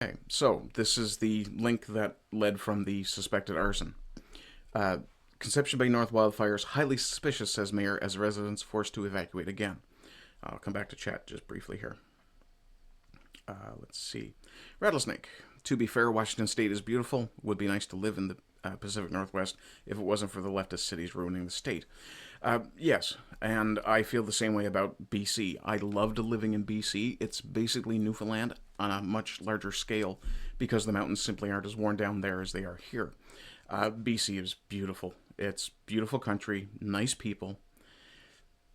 Okay, so this is the link that led from the suspected arson. Conception Bay North wildfires highly suspicious, says mayor, as residents forced to evacuate again. I'll come back to chat just briefly here. Let's see. Rattlesnake. To be fair, Washington State is beautiful. Would be nice to live in the Pacific Northwest if it wasn't for the leftist cities ruining the state. Yes, and I feel the same way about BC. I loved living in BC. It's basically Newfoundland on a much larger scale because the mountains simply aren't as worn down there as they are here. BC is beautiful. It's beautiful country, nice people,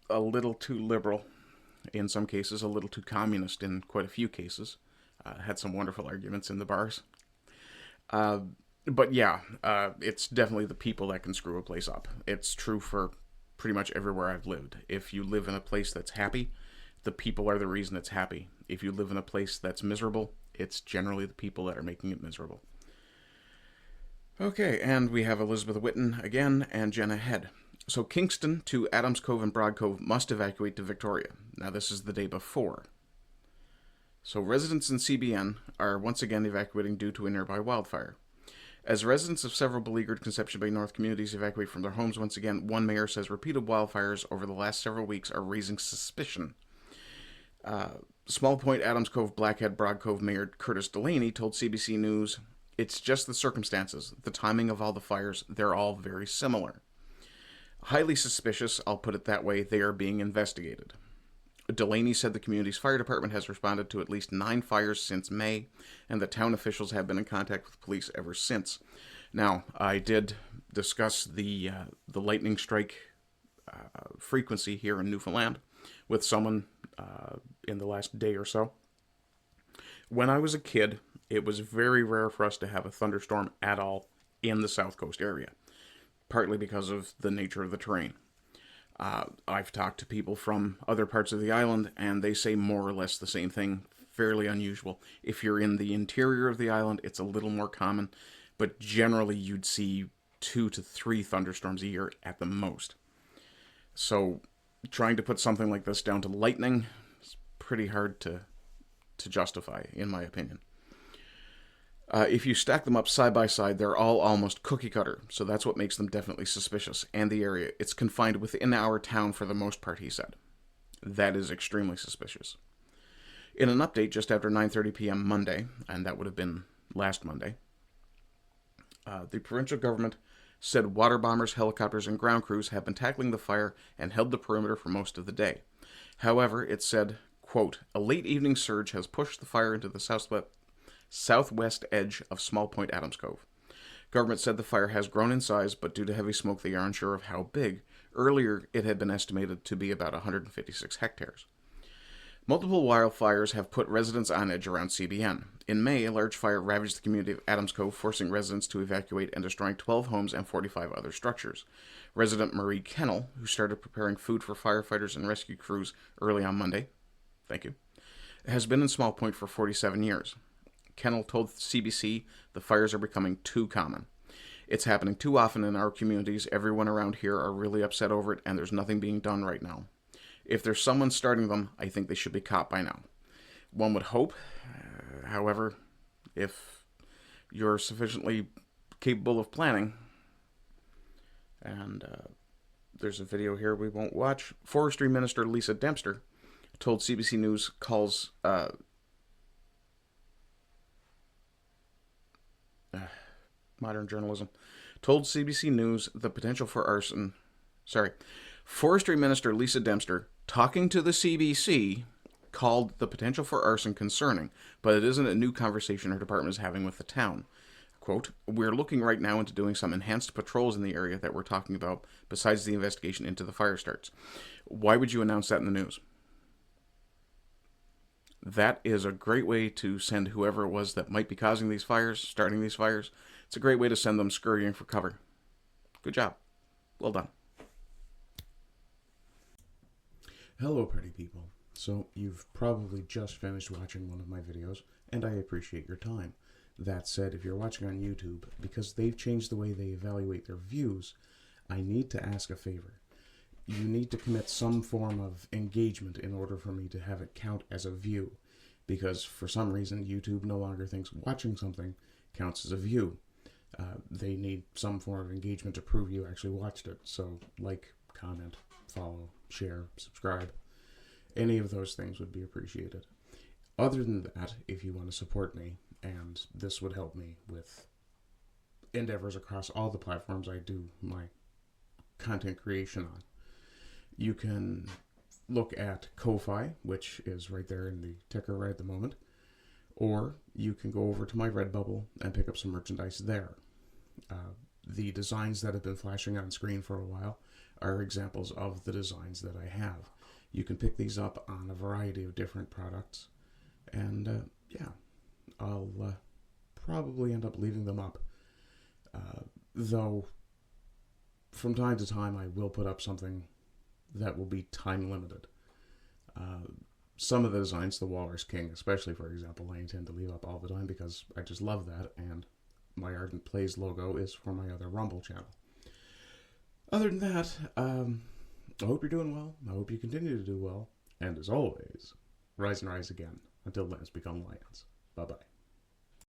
a little too liberal in some cases, a little too communist in quite a few cases. Had some wonderful arguments in the bars. But yeah, it's definitely the people that can screw a place up. It's true for pretty much everywhere I've lived. If you live in a place that's happy, the people are the reason it's happy. If you live in a place that's miserable, it's generally the people that are making it miserable. Okay, and we have Elizabeth Whitten again and Jenna Head. So Kingston to Adams Cove and Broad Cove must evacuate to Victoria. Now this is the day before. So residents in CBN are once again evacuating due to a nearby wildfire. As residents of several beleaguered Conception Bay North communities evacuate from their homes once again, one mayor says repeated wildfires over the last several weeks are raising suspicion. Small Point, Adams Cove, Blackhead, Broad Cove Mayor Curtis Delaney told CBC News, "It's just the circumstances, the timing of all the fires, they're all very similar. Highly suspicious, I'll put it that way, they are being investigated." Delaney said the community's fire department has responded to at least 9 fires since May, and the town officials have been in contact with police ever since. Now, I did discuss the lightning strike frequency here in Newfoundland with someone in the last day or so. When I was a kid, it was very rare for us to have a thunderstorm at all in the South Coast area, partly because of the nature of the terrain. I've talked to people from other parts of the island, and they say more or less the same thing. Fairly unusual. If you're in the interior of the island, it's a little more common, but generally you'd see 2 to 3 thunderstorms a year at the most. So trying to put something like this down to lightning is pretty hard to justify, in my opinion. If you stack them up side by side, they're all almost cookie cutter, so that's what makes them definitely suspicious. And the area, it's confined within our town for the most part, he said. That is extremely suspicious. In an update just after 9:30 p.m. Monday, and that would have been last Monday, the provincial government said water bombers, helicopters, and ground crews have been tackling the fire and held the perimeter for most of the day. However, it said, quote, "A late evening surge has pushed the fire into the southwest edge of Small Point, Adams Cove. Government said the fire has grown in size, but due to heavy smoke, they are unsure of how big. Earlier, it had been estimated to be about 156 hectares. Multiple wildfires have put residents on edge around CBN. In May, a large fire ravaged the community of Adams Cove, forcing residents to evacuate and destroying 12 homes and 45 other structures. Resident Marie Kennel, who started preparing food for firefighters and rescue crews early on Monday, thank you, has been in Small Point for 47 years. Kennel told CBC the fires are becoming too common. "It's happening too often in our communities. Everyone around here are really upset over it, and there's nothing being done right now. If there's someone starting them, I think they should be caught by now." One would hope. However, if you're sufficiently capable of planning, and there's a video here we won't watch. Forestry Minister Lisa Dempster told CBC News calls modern journalism, told CBC News the potential for arson. Forestry Minister Lisa Dempster, talking to the CBC, called the potential for arson concerning, but it isn't a new conversation her department is having with the town. Quote, "We're looking right now into doing some enhanced patrols in the area that we're talking about, besides the investigation into the fire starts." Why would you announce that in the news? That is a great way to send whoever it was that might be causing these fires, starting these fires. It's a great way to send them scurrying for cover. Good job. Well done. Hello, party people. So, you've probably just finished watching one of my videos, and I appreciate your time. That said, if you're watching on YouTube, because they've changed the way they evaluate their views, I need to ask a favor. You need to commit some form of engagement in order for me to have it count as a view. because for some reason YouTube no longer thinks watching something counts as a view. They need some form of engagement to prove you actually watched it. So like, comment, follow, share, subscribe. Any of those things would be appreciated. Other than that, if you want to support me, and this would help me with endeavors across all the platforms I do my content creation on, you can look at Ko-Fi, which is right there in the ticker right at the moment, or you can go over to my Redbubble and pick up some merchandise there. The designs that have been flashing on screen for a while are examples of the designs that I have. You can pick these up on a variety of different products, and yeah, I'll probably end up leaving them up. Though, from time to time, I will put up something that will be time limited. Some of the designs, the Walrus King especially, for example, I intend to leave up all the time because I just love that, and my Ardent Plays logo is for my other Rumble channel. Other than that, I hope you're doing well. I hope you continue to do well. And as always, rise and rise again. Until lions become lions. Bye-bye.